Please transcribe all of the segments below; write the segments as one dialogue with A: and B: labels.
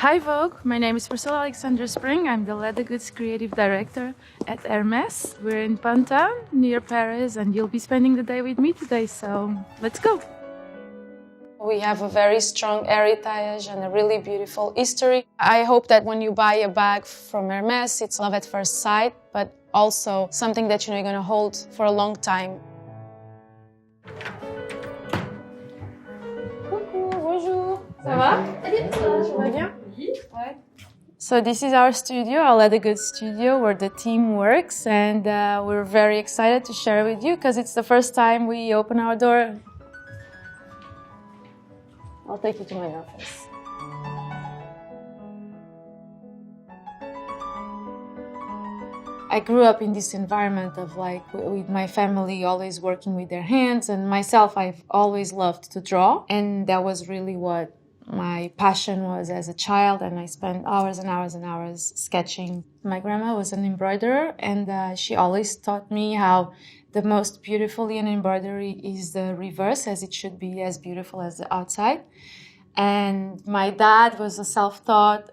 A: Hi Vogue, my name is Priscilla Alexander Spring. I'm the Leather Goods Creative Director at Hermès. We're in Pantin, near Paris, and you'll be spending the day with me today, so let's go! We have a very strong heritage and a really beautiful history. I hope that when you buy a bag from Hermès, it's love at first sight, but also something that you're going to hold for a long time. Coucou, bonjour, ça va? Tu vas bien? Ouais. So this is our studio, our leather goods studio, where the team works, and we're very excited to share with you because it's the first time we open our door. I'll take you to my office. I grew up in this environment of with my family always working with their hands, and myself, I've always loved to draw, and that was really what my passion was as a child, and I spent hours and hours and hours sketching. My grandma was an embroiderer, and she always taught me how the most beautiful in embroidery is the reverse, as it should be as beautiful as the outside. And my dad was a self-taught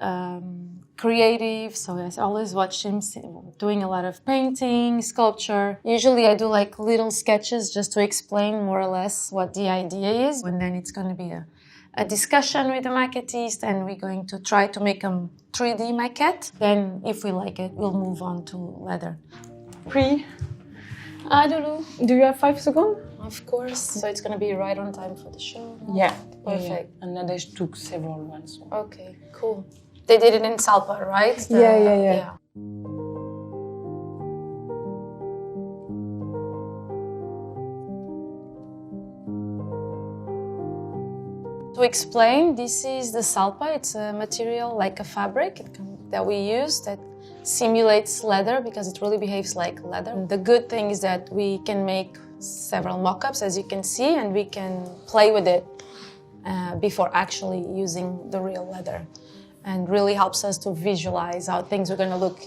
A: creative, so I always watched him doing a lot of painting, sculpture. Usually I do little sketches just to explain more or less what the idea is, and then it's going to be a discussion with the maquettiste, and we're going to try to make a 3D maquette. Then, if we like it, we'll move on to leather. Hi, Lulu.
B: Do you have 5 seconds?
A: Of course. So it's going to be right on time for the show?
B: Yeah.
A: Perfect.
B: Yeah. And Nadej took several ones.
A: Okay, cool. They did it in Salpa, right?
B: Yeah.
A: To explain, this is the salpa. It's a material like a fabric that we use that simulates leather because it really behaves like leather. The good thing is that we can make several mock-ups, as you can see, and we can play with it before actually using the real leather. And really helps us to visualize how things are going to look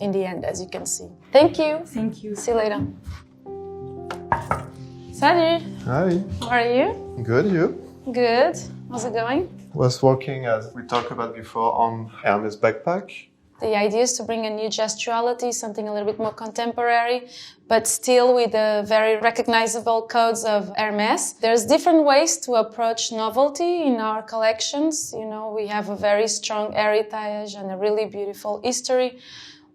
A: in the end, as you can see. Thank you.
B: Thank you.
A: See you later. Salut.
C: Hi.
A: How are you?
C: Good, you?
A: Good. How's it going?
C: Was working, as we talked about before, on Hermes backpack.
A: The idea is to bring a new gestuality, something a little bit more contemporary, but still with the very recognizable codes of Hermès. There's different ways to approach novelty in our collections. You know, we have a very strong heritage and a really beautiful history,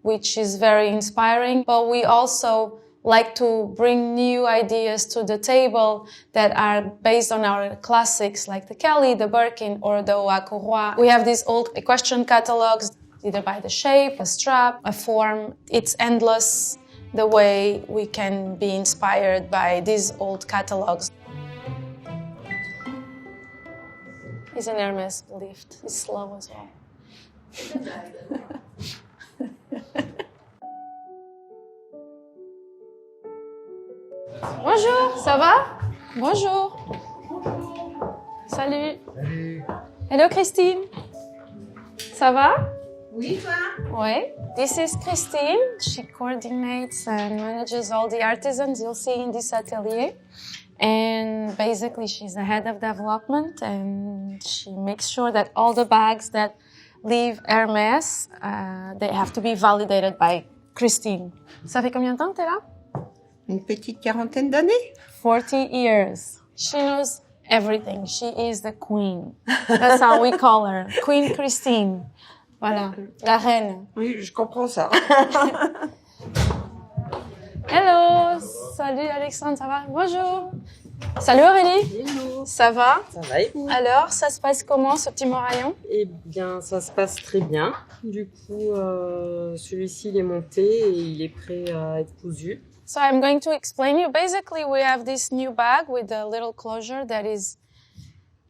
A: which is very inspiring, but we also like to bring new ideas to the table that are based on our classics like the Kelly, the Birkin, or the Haut à Courroie. We have these old equestrian catalogs, either by the shape, a strap, a form. It's endless the way we can be inspired by these old catalogs. It's an Hermès lift. It's slow as well. Bonjour, ça va? Bonjour. Salut.
C: Salut.
A: Hello, Christine. Ça va?
D: Oui, toi?
A: Oui. This is Christine. She coordinates and manages all the artisans you'll see in this atelier. And basically, she's the head of development, and she makes sure that all the bags that leave Hermès, they have to be validated by Christine. Ça fait combien de temps que t'es là?
D: Une petite quarantaine d'années.
A: 40 years. She knows everything. She is the queen. That's how we call her. Queen Christine. Voilà, la reine.
D: Oui, je comprends ça.
A: Hello, salut Alexandre, ça va? Bonjour. Salut Aurélie.
E: Hello.
A: Ça va?
E: Ça va et vous?
A: Alors, ça se passe comment ce petit moraillon?
E: Eh bien, ça se passe très bien. Du coup, celui-ci il est monté et il est prêt à être cousu.
A: So I'm going to explain you. Basically, we have this new bag with a little closure that is,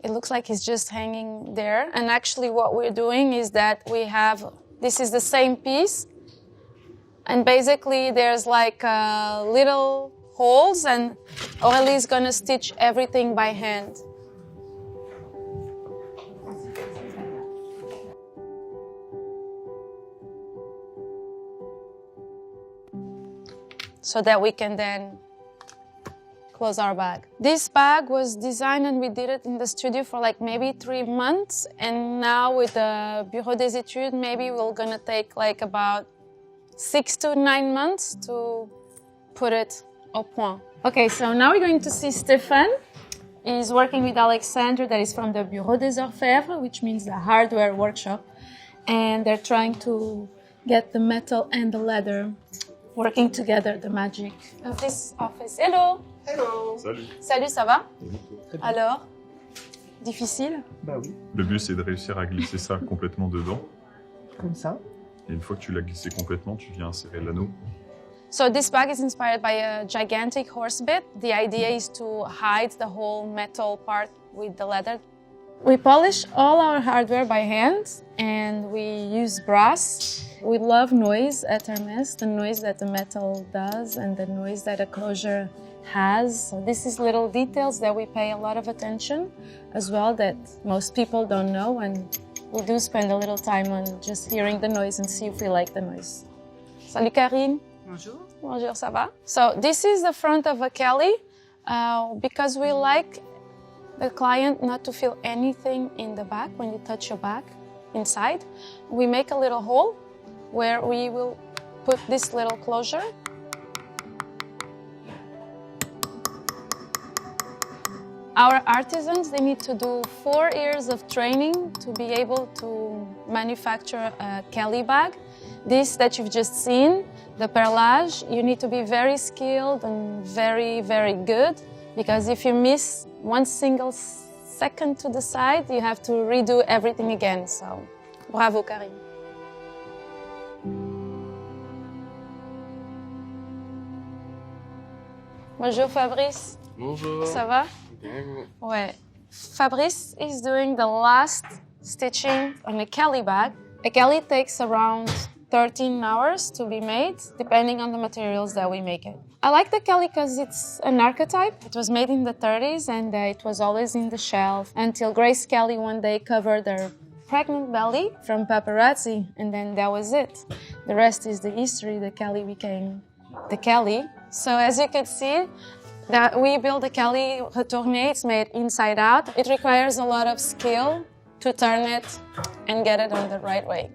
A: it looks like it's just hanging there. And actually what we're doing is that we have, this is the same piece. And basically there's like little holes, and Aurélie is going to stitch everything by hand. So that we can then close our bag. This bag was designed and we did it in the studio for like maybe 3 months. And now with the Bureau des Études, maybe we're gonna take like about 6 to 9 months to put it au point. Okay, so now we're going to see Stéphane. He's working with Alexandre, that is from the Bureau des Orfèvres, which means the hardware workshop. And they're trying to get the metal and the leather working together, the magic of this office. Hello!
C: Hello.
F: Salut.
A: Salut, ça va? Alors? Difficile?
B: Bah oui,
F: Le but, c'est de réussir à glisser ça complètement dedans.
B: comme ça.
F: Et une fois que tu l'as glissé complètement, tu viens insérer l'anneau.
A: So this bag is inspired by a gigantic horse bit. The idea is to hide the whole metal part with the leather. We polish all our hardware by hand and we use brass. We love noise at Hermès, the noise that the metal does and the noise that a closure has. So this is little details that we pay a lot of attention as well that most people don't know, and we do spend a little time on just hearing the noise and see if we like the noise. Salut Karine.
E: Bonjour.
A: Bonjour, ça va? So this is the front of a Kelly because we like the client not to feel anything in the back when you touch your back inside. We make a little hole where we will put this little closure. Our artisans, they need to do 4 years of training to be able to manufacture a Kelly bag. This that you've just seen, the perlage, you need to be very skilled and very, very good, because if you miss 1 single second to the side, you have to redo everything again. So, bravo, Karine. Bonjour, Fabrice.
G: Bonjour.
A: Ça va?
G: Bien, vous?
A: Ouais. Fabrice is doing the last stitching on a Kelly bag. A Kelly takes around 13 hours to be made, depending on the materials that we make it. I like the Kelly because it's an archetype. It was made in the 30s and it was always in the shelf until Grace Kelly one day covered her pregnant belly from paparazzi, and then that was it. The rest is the history. The Kelly became the Kelly. So as you can see, that we build a Kelly retourné. It's made inside out. It requires a lot of skill to turn it and get it on the right way.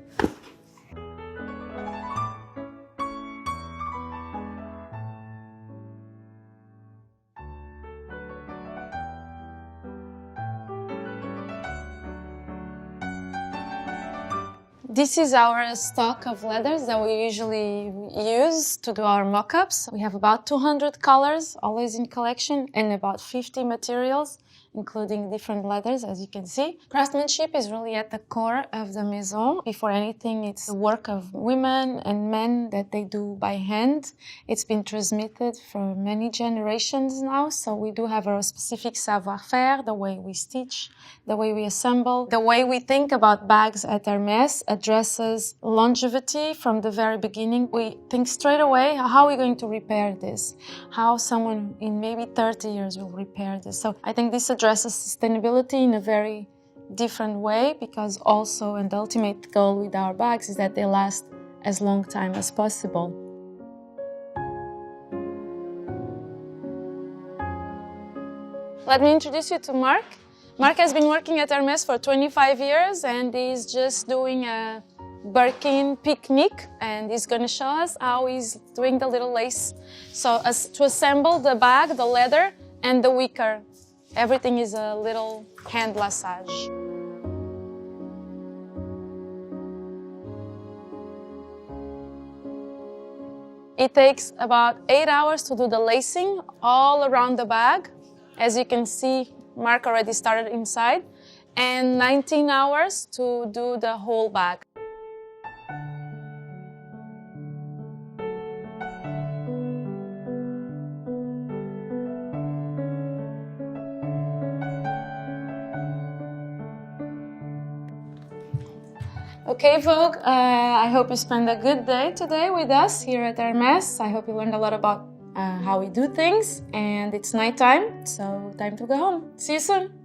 A: This is our stock of leathers that we usually use to do our mock-ups. We have about 200 colors, always in collection, and about 50 materials, including different leathers, as you can see. Craftsmanship is really at the core of the maison. Before anything, it's the work of women and men that they do by hand. It's been transmitted for many generations now, so we do have our specific savoir-faire, the way we stitch, the way we assemble. The way we think about bags at Hermès addresses longevity from the very beginning. We think straight away, how are we going to repair this? How someone in maybe 30 years will repair this? So I think this addresses sustainability in a very different way, because also, and the ultimate goal with our bags is that they last as long time as possible. Let me introduce you to Marc. Marc has been working at Hermès for 25 years and he's just doing a Birkin picnic, and he's going to show us how he's doing the little lace. So to assemble the bag, the leather, and the wicker. Everything is a little hand lassage. It takes about 8 hours to do the lacing all around the bag. As you can see, Marc already started inside, and 19 hours to do the whole bag. Okay, Vogue, I hope you spent a good day today with us here at Hermès. I hope you learned a lot about how we do things, and it's nighttime, so time to go home. See you soon!